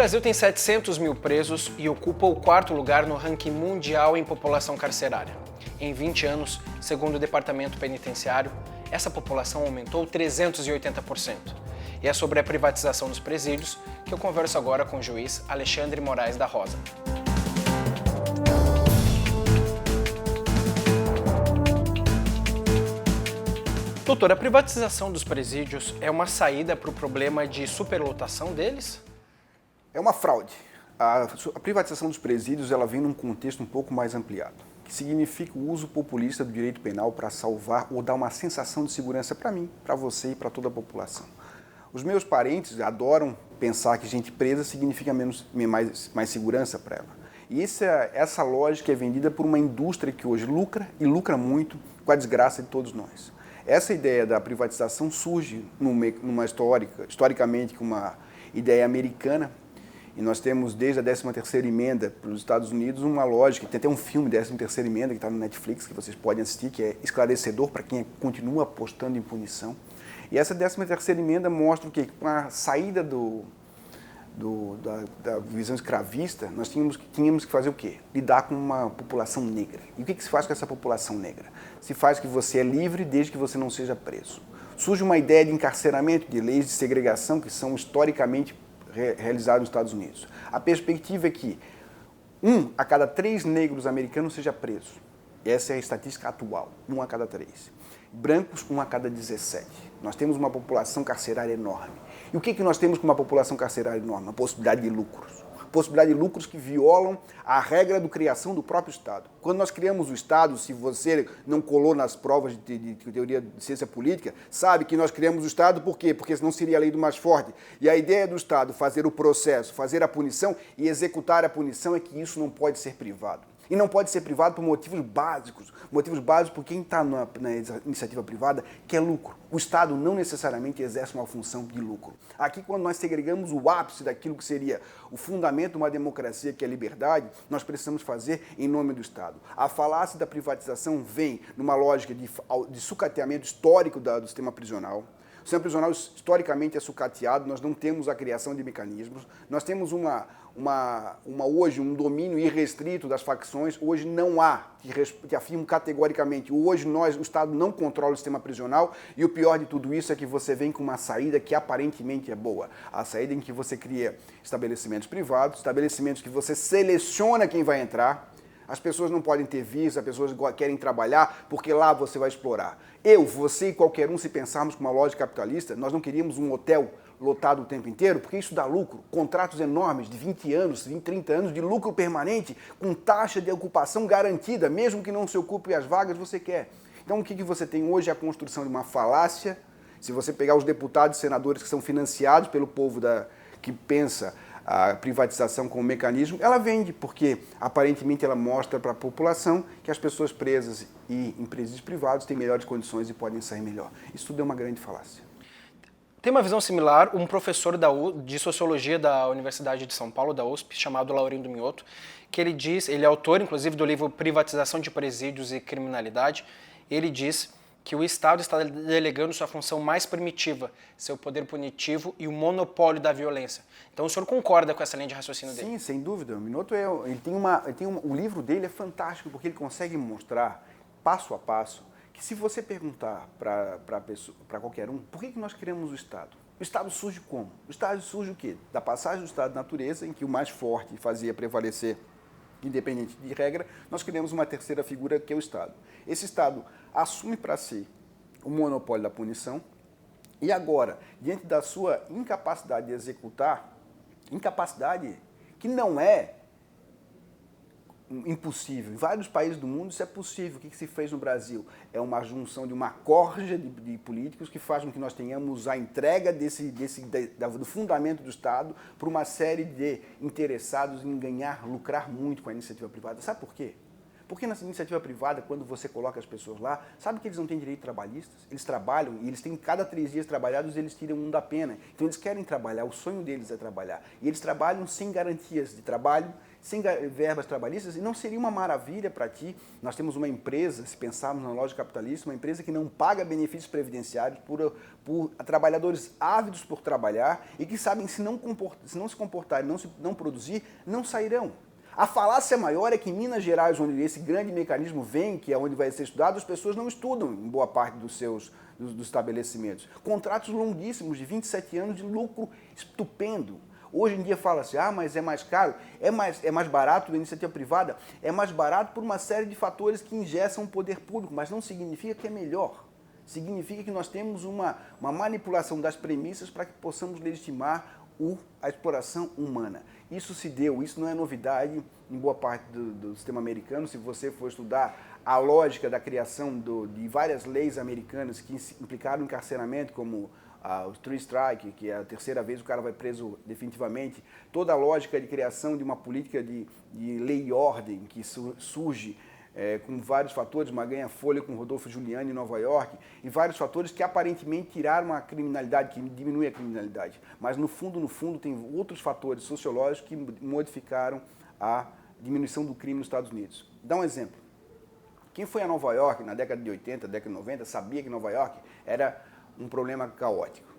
Brasil tem 700 mil presos e ocupa o quarto lugar no ranking mundial em população carcerária. Em 20 anos, segundo o Departamento Penitenciário, essa população aumentou 380%. E é sobre a privatização dos presídios que eu converso agora com o juiz Alexandre Moraes da Rosa. Doutor, a privatização dos presídios é uma saída para o problema de superlotação deles? É uma fraude. A privatização dos presídios ela vem num contexto um pouco mais ampliado, que significa o uso populista do direito penal para salvar ou dar uma sensação de segurança para mim, para você e para toda a população. Os meus parentes adoram pensar que gente presa significa mais segurança para ela. E essa lógica é vendida por uma indústria que hoje lucra e lucra muito com a desgraça de todos nós. Essa ideia da privatização surge historicamente com uma ideia americana. E nós temos desde a 13ª emenda para os Estados Unidos uma lógica, tem até um filme 13ª emenda que está no Netflix, que vocês podem assistir, que é esclarecedor para quem continua apostando em punição. E essa 13ª emenda mostra o quê? Com a saída da visão escravista, nós tínhamos que fazer o quê? Lidar com uma população negra. E o que se faz com essa população negra? Se faz que você é livre desde que você não seja preso. Surge uma ideia de encarceramento, de leis de segregação que são historicamente realizados nos Estados Unidos. A perspectiva é que 1 a cada 3 negros americanos seja preso. Essa é a estatística atual, 1 a cada 3. Brancos, 1 a cada 17. Nós temos uma população carcerária enorme. E o que nós temos com uma população carcerária enorme? A possibilidade de lucros. Possibilidade de lucros que violam a regra de criação do próprio Estado. Quando nós criamos o Estado, se você não colou nas provas de teoria de ciência política, sabe que nós criamos o Estado por quê? Porque senão seria a lei do mais forte. E a ideia do Estado fazer o processo, fazer a punição e executar a punição é que isso não pode ser privado. E não pode ser privado por motivos básicos. Motivos básicos por quem está na iniciativa privada, que é lucro. O Estado não necessariamente exerce uma função de lucro. Aqui, quando nós segregamos o ápice daquilo que seria o fundamento de uma democracia, que é a liberdade, nós precisamos fazer em nome do Estado. A falácia da privatização vem numa lógica de sucateamento histórico do sistema prisional. O sistema prisional historicamente é sucateado, nós não temos a criação de mecanismos, nós temos hoje um domínio irrestrito das facções, hoje não há, que afirmo categoricamente, hoje o Estado não controla o sistema prisional e o pior de tudo isso é que você vem com uma saída que aparentemente é boa, a saída em que você cria estabelecimentos privados, estabelecimentos que você seleciona quem vai entrar. As pessoas não podem ter visto, as pessoas querem trabalhar porque lá você vai explorar. Você e qualquer um, se pensarmos com uma lógica capitalista, nós não queríamos um hotel lotado o tempo inteiro, porque isso dá lucro. Contratos enormes de 20 anos, 20, 30 anos de lucro permanente, com taxa de ocupação garantida, mesmo que não se ocupe as vagas, você quer. Então o que você tem hoje é a construção de uma falácia. Se você pegar os deputados e senadores que são financiados pelo povo que pensa a privatização como mecanismo, ela vende, porque aparentemente ela mostra para a população que as pessoas presas e em presídios privados têm melhores condições e podem sair melhor. Isso tudo é uma grande falácia. Tem uma visão similar um professor de Sociologia da Universidade de São Paulo, da USP, chamado Laurindo Mioto, que ele é autor, inclusive, do livro Privatização de Presídios e Criminalidade. Ele diz que o Estado está delegando sua função mais primitiva, seu poder punitivo e o monopólio da violência. Então o senhor concorda com essa linha de raciocínio dele? Sim, sem dúvida. O Mioto, o livro dele é fantástico porque ele consegue mostrar, passo a passo, que se você perguntar para qualquer um, por que nós queremos o Estado? O Estado surge como? O Estado surge o quê? Da passagem do estado de natureza, em que o mais forte fazia prevalecer, independente de regra, nós criamos uma terceira figura que é o Estado. Esse Estado assume para si o monopólio da punição e agora, diante da sua incapacidade de executar, incapacidade que não é impossível. Em vários países do mundo isso é possível. O que se fez no Brasil? É uma junção de uma corja de políticos que faz com que nós tenhamos a entrega do fundamento do Estado para uma série de interessados em lucrar muito com a iniciativa privada. Sabe por quê? Porque na iniciativa privada, quando você coloca as pessoas lá, sabe que eles não têm direito trabalhistas? Eles trabalham e eles têm, cada 3 dias trabalhados, eles tiram um da pena. Então eles querem trabalhar, o sonho deles é trabalhar. E eles trabalham sem garantias de trabalho, sem verbas trabalhistas, e não seria uma maravilha para ti? Nós temos uma empresa, se pensarmos na lógica capitalista, uma empresa que não paga benefícios previdenciários por trabalhadores ávidos por trabalhar e que sabem se não se comportarem, não produzir, não sairão. A falácia maior é que em Minas Gerais, onde esse grande mecanismo vem, que é onde vai ser estudado, as pessoas não estudam em boa parte dos estabelecimentos. Contratos longuíssimos, de 27 anos, de lucro estupendo. Hoje em dia fala-se, mas é mais caro, é mais barato da iniciativa privada, é mais barato por uma série de fatores que engessam o poder público, mas não significa que é melhor. Significa que nós temos uma manipulação das premissas para que possamos legitimar a exploração humana. Isso se deu, isso não é novidade em boa parte do sistema americano. Se você for estudar a lógica da criação de várias leis americanas que implicaram encarceramento, como o Three Strike, que é a terceira vez o cara vai preso definitivamente, toda a lógica de criação de uma política de lei e ordem que surge com vários fatores, uma ganha-folha com Rodolfo Giuliani em Nova York, e vários fatores que aparentemente tiraram a criminalidade, que diminui a criminalidade. Mas no fundo, tem outros fatores sociológicos que modificaram a diminuição do crime nos Estados Unidos. Dá um exemplo. Quem foi a Nova York na década de 80, década de 90, sabia que Nova York era um problema caótico.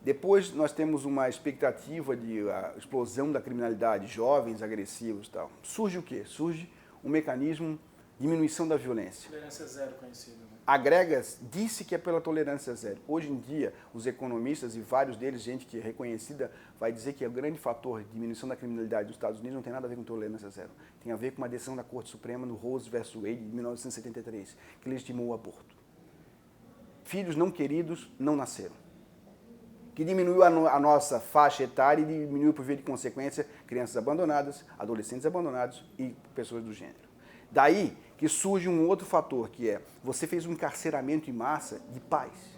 Depois nós temos uma expectativa de explosão da criminalidade, jovens agressivos e tal. Surge o quê? Surge um mecanismo diminuição da violência. Tolerância zero conhecida. Né? Agregas disse que é pela tolerância zero. Hoje em dia, os economistas, e vários deles, gente que é reconhecida, vai dizer que o grande fator de diminuição da criminalidade nos Estados Unidos não tem nada a ver com tolerância zero. Tem a ver com uma decisão da Corte Suprema no Rose versus Wade, de 1973, que legitimou o aborto. Filhos não queridos não nasceram. Que diminuiu a nossa faixa etária e diminuiu, por via de consequência, crianças abandonadas, adolescentes abandonados e pessoas do gênero. Daí que surge um outro fator, que é, você fez um encarceramento em massa de pais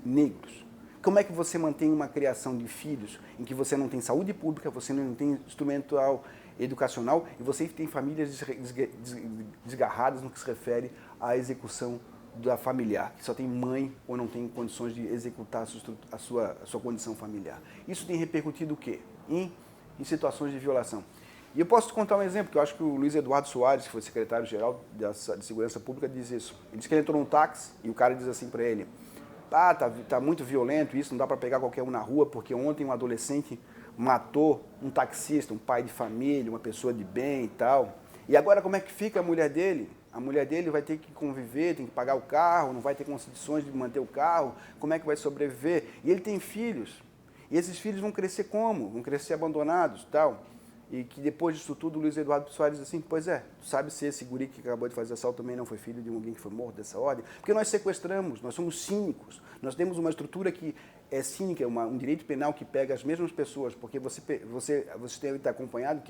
negros. Como é que você mantém uma criação de filhos em que você não tem saúde pública, você não tem instrumental educacional e você tem famílias desgarradas no que se refere à execução da familiar, que só tem mãe ou não tem condições de executar a sua condição familiar. Isso tem repercutido o quê? Em situações de violação. E eu posso te contar um exemplo, que eu acho que o Luiz Eduardo Soares, que foi secretário-geral de Segurança Pública, diz isso. Ele diz que ele entrou num táxi e o cara diz assim para ele, tá muito violento isso, não dá para pegar qualquer um na rua, porque ontem um adolescente matou um taxista, um pai de família, uma pessoa de bem e tal. E agora como é que fica a mulher dele? A mulher dele vai ter que conviver, tem que pagar o carro, não vai ter condições de manter o carro, como é que vai sobreviver? E ele tem filhos. E esses filhos vão crescer como? Vão crescer abandonados e tal. E que depois disso tudo, o Luiz Eduardo Soares diz assim, pois é, tu sabe se esse guri que acabou de fazer assalto também não foi filho de alguém que foi morto dessa ordem? Porque nós sequestramos, nós somos cínicos, nós temos uma estrutura que é cínica, um direito penal que pega as mesmas pessoas, porque você deve estar acompanhado,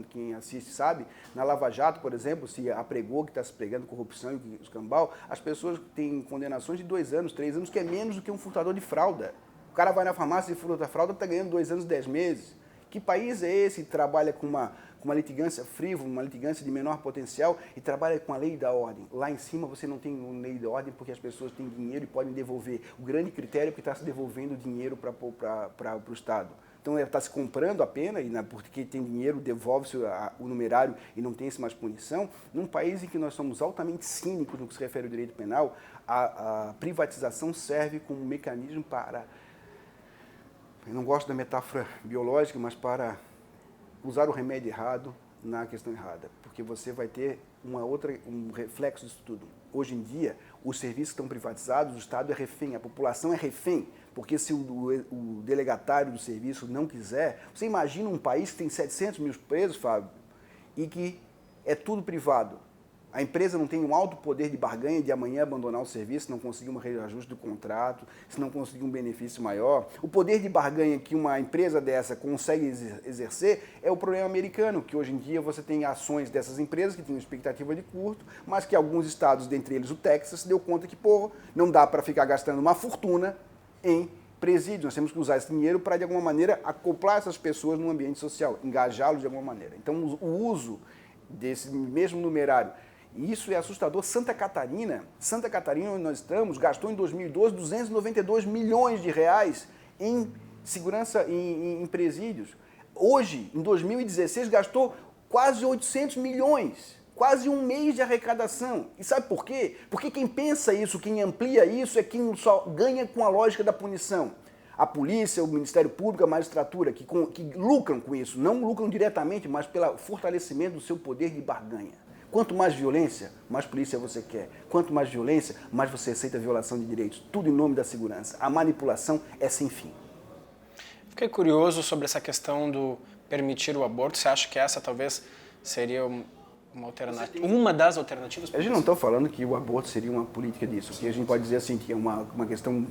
quem assiste sabe, na Lava Jato, por exemplo, se apregou que está se pregando corrupção e escambau, as pessoas têm condenações de 2 anos, 3 anos, que é menos do que um furtador de fralda. O cara vai na farmácia e furta a fralda, está ganhando 2 anos e 10 meses. Que país é esse que trabalha com uma litigância frívola, uma litigância de menor potencial e trabalha com a lei da ordem? Lá em cima você não tem uma lei da ordem porque as pessoas têm dinheiro e podem devolver. O grande critério é que está se devolvendo dinheiro para o Estado. Então está se comprando a pena, e porque tem dinheiro, devolve-se o numerário e não tem mais punição. Num país em que nós somos altamente cínicos no que se refere ao direito penal, a privatização serve como mecanismo para... Eu não gosto da metáfora biológica, mas para usar o remédio errado na questão errada, porque você vai ter um reflexo disso tudo. Hoje em dia, os serviços estão privatizados, o Estado é refém, a população é refém, porque se o delegatário do serviço não quiser... Você imagina um país que tem 700 mil presos, Fábio, e que é tudo privado. A empresa não tem um alto poder de barganha de amanhã abandonar o serviço, se não conseguir um reajuste do contrato, se não conseguir um benefício maior. O poder de barganha que uma empresa dessa consegue exercer é o problema americano, que hoje em dia você tem ações dessas empresas que têm uma expectativa de curto, mas que alguns estados, dentre eles o Texas, se deu conta que, não dá para ficar gastando uma fortuna em presídios. Nós temos que usar esse dinheiro para, de alguma maneira, acoplar essas pessoas no ambiente social, engajá-los de alguma maneira. Então, o uso desse mesmo numerário, e isso é assustador. Santa Catarina, onde nós estamos, gastou em 2012 292 milhões de reais em segurança, em presídios. hoje, em 2016, gastou quase 800 milhões. Quase um mês de arrecadação. E sabe por quê? Porque quem pensa isso, quem amplia isso, é quem só ganha com a lógica da punição. A polícia, o Ministério Público, a magistratura, que lucram com isso. Não lucram diretamente, mas pelo fortalecimento do seu poder de barganha. Quanto mais violência, mais polícia você quer. Quanto mais violência, mais você aceita a violação de direitos. Tudo em nome da segurança. A manipulação é sem fim. Fiquei curioso sobre essa questão do permitir o aborto. Você acha que essa talvez seria uma das alternativas? A gente não está falando que o aborto seria uma política disso. Que a gente pode dizer assim, que é uma questão...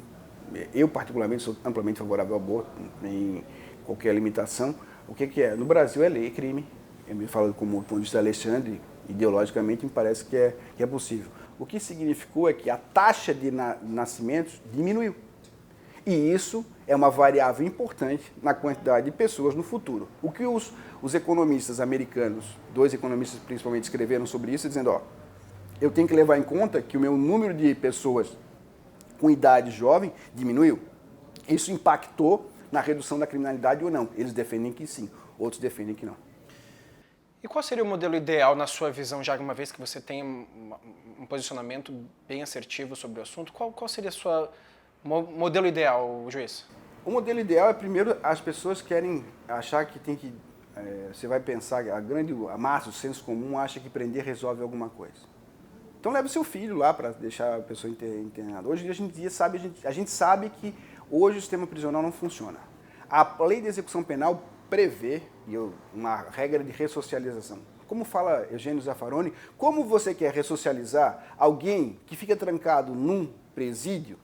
Eu, particularmente, sou amplamente favorável ao aborto, em qualquer limitação. O que é? No Brasil é lei, é crime. Eu me falo como o ponto de vista Alexandre, ideologicamente me parece que é possível. O que significou é que a taxa de nascimentos diminuiu. E isso é uma variável importante na quantidade de pessoas no futuro. O que os economistas americanos, 2 economistas principalmente, escreveram sobre isso, dizendo, ó, eu tenho que levar em conta que o meu número de pessoas com idade jovem diminuiu. Isso impactou na redução da criminalidade ou não? Eles defendem que sim, outros defendem que não. E qual seria o modelo ideal na sua visão, já uma vez que você tem um posicionamento bem assertivo sobre o assunto? Qual seria o seu modelo ideal, juiz? O modelo ideal é, primeiro, as pessoas querem achar que tem que... você vai pensar, a massa, o senso comum, acha que prender resolve alguma coisa. Então leva o seu filho lá para deixar a pessoa internada. Hoje a gente sabe que hoje o sistema prisional não funciona. A lei de execução penal prevê uma regra de ressocialização. Como fala Eugênio Zaffaroni, como você quer ressocializar alguém que fica trancado num presídio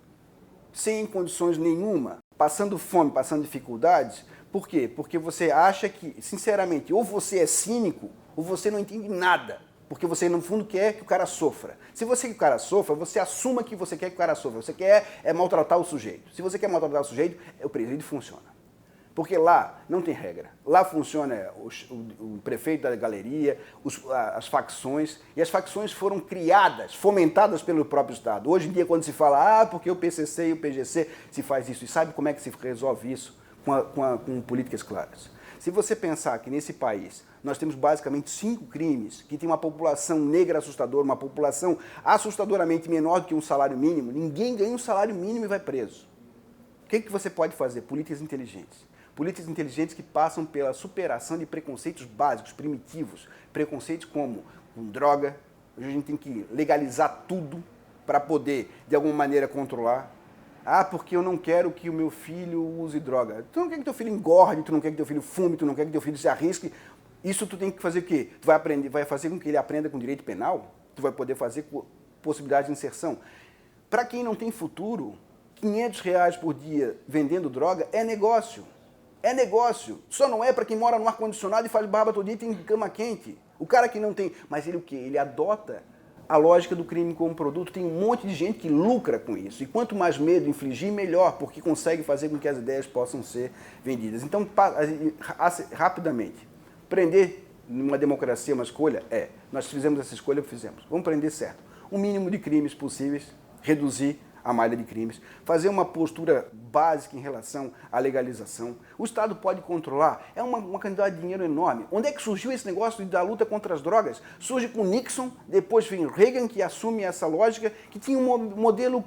sem condições nenhuma, passando fome, passando dificuldades? Por quê? Porque você acha que, sinceramente, ou você é cínico ou você não entende nada. Porque você, no fundo, quer que o cara sofra. Se você quer que o cara sofra, você assuma que você quer que o cara sofra. Você quer maltratar o sujeito. Se você quer maltratar o sujeito, o presídio funciona. Porque lá não tem regra. Lá funciona o prefeito da galeria, as facções. E as facções foram criadas, fomentadas pelo próprio Estado. Hoje em dia, quando se fala, porque o PCC e o PGC se faz isso. E sabe como é que se resolve isso? Com políticas claras. Se você pensar que nesse país nós temos basicamente 5 crimes, que tem uma população negra assustadora, uma população assustadoramente menor do que um salário mínimo, ninguém ganha um salário mínimo e vai preso. O que você pode fazer? Políticas inteligentes. Políticas inteligentes que passam pela superação de preconceitos básicos, primitivos. Preconceitos como com droga. Hoje a gente tem que legalizar tudo para poder, de alguma maneira, controlar. Porque eu não quero que o meu filho use droga. Tu não quer que teu filho engorde, tu não quer que teu filho fume, tu não quer que teu filho se arrisque. Isso tu tem que fazer o quê? Tu vai fazer com que ele aprenda com direito penal? Tu vai poder fazer com possibilidade de inserção? Para quem não tem futuro, R$500 por dia vendendo droga é negócio. É negócio. Só não é para quem mora no ar-condicionado e faz barba todo dia e tem cama quente. O cara que não tem... Mas ele o quê? Ele adota a lógica do crime como produto. Tem um monte de gente que lucra com isso. E quanto mais medo infligir, melhor, porque consegue fazer com que as ideias possam ser vendidas. Então, rapidamente, prender numa democracia uma escolha? Nós fizemos essa escolha, fizemos. Vamos prender certo. O mínimo de crimes possíveis, reduzir a malha de crimes, fazer uma postura básica em relação à legalização. O Estado pode controlar, é uma quantidade de dinheiro enorme. Onde é que surgiu esse negócio da luta contra as drogas? Surge com Nixon, depois vem Reagan, que assume essa lógica, que tinha um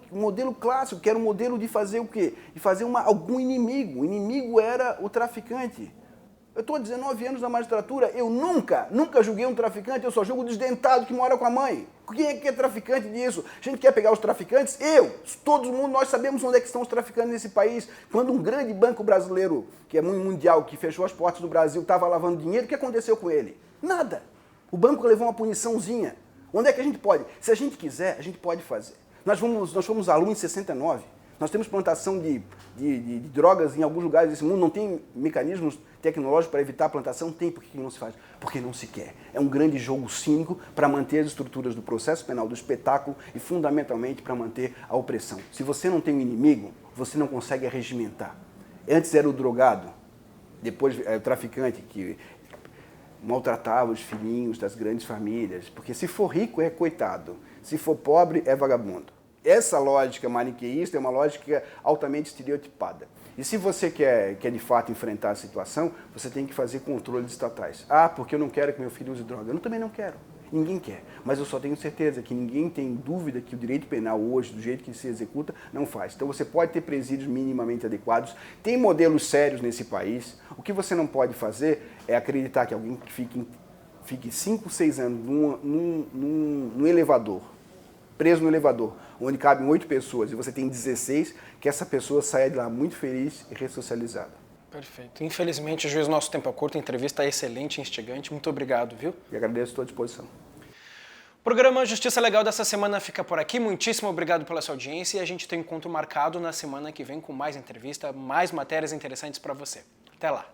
modelo clássico, que era um modelo de fazer o quê? De fazer algum inimigo. O inimigo era o traficante. Eu estou há 19 anos na magistratura, eu nunca julguei um traficante, eu só julgo o desdentado que mora com a mãe. Quem é que é traficante disso? A gente quer pegar os traficantes? Todo mundo, nós sabemos onde é que estão os traficantes nesse país. Quando um grande banco brasileiro, que é mundial, que fechou as portas do Brasil, estava lavando dinheiro, o que aconteceu com ele? Nada. O banco levou uma puniçãozinha. Onde é que a gente pode? Se a gente quiser, a gente pode fazer. Nós fomos alunos em 69. Nós temos plantação de drogas em alguns lugares desse mundo, não tem mecanismos tecnológicos para evitar a plantação? Tem, por que não se faz? Porque não se quer. É um grande jogo cínico para manter as estruturas do processo penal, do espetáculo e, fundamentalmente, para manter a opressão. Se você não tem um inimigo, você não consegue arregimentar. Antes era o drogado, depois o traficante que maltratava os filhinhos das grandes famílias, porque se for rico é coitado, se for pobre é vagabundo. Essa lógica maniqueísta é uma lógica altamente estereotipada. E se você quer de fato enfrentar a situação, você tem que fazer controles estatais. Ah, porque eu não quero que meu filho use droga. Eu também não quero. Ninguém quer. Mas eu só tenho certeza que ninguém tem dúvida que o direito penal hoje, do jeito que se executa, não faz. Então você pode ter presídios minimamente adequados. Tem modelos sérios nesse país. O que você não pode fazer é acreditar que alguém fique 5, 6 anos num elevador, preso no elevador, onde cabem 8 pessoas e você tem 16, que essa pessoa saia de lá muito feliz e ressocializada. Perfeito. Infelizmente, juiz, nosso tempo é curto, a entrevista é excelente, instigante. Muito obrigado, viu? E agradeço, estou à disposição. O programa Justiça Legal dessa semana fica por aqui. Muitíssimo obrigado pela sua audiência e a gente tem um encontro marcado na semana que vem com mais entrevista, mais matérias interessantes para você. Até lá!